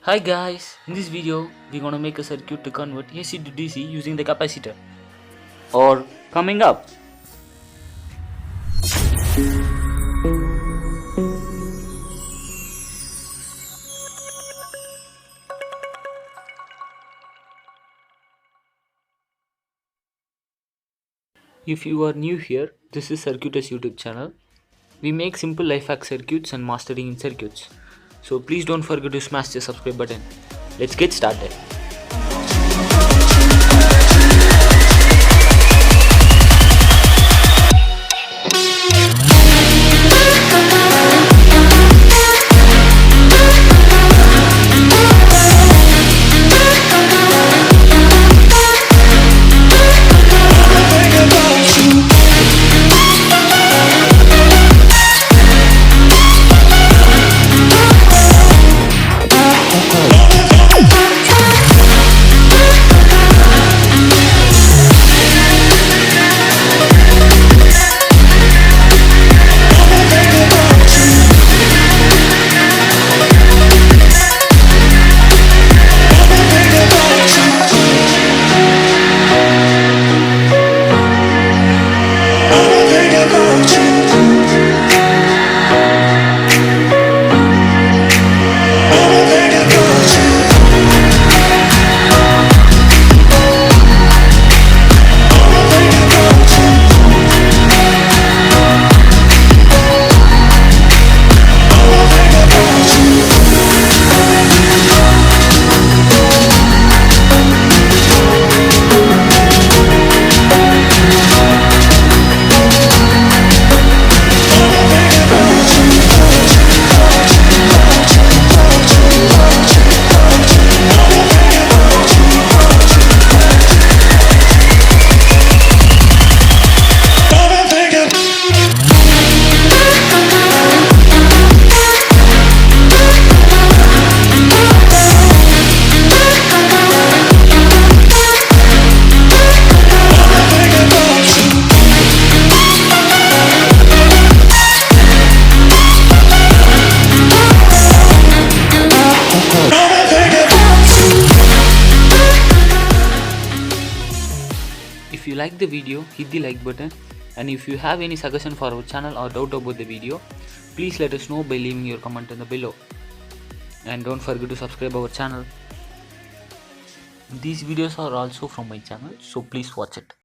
Hi guys, in this video we're gonna make a circuit to convert AC to DC using the capacitor. Or coming up. If you are new here, this is Circuitous YouTube channel. We make simple life hack circuits and mastering in circuits. So please don't forget to smash the subscribe button. Let's get started. If you like the video, hit the like button, and if you have any suggestion for our channel or doubt about the video, please let us know by leaving your comment in the below. And don't forget to subscribe our channel. These videos are also from my channel, so please watch it.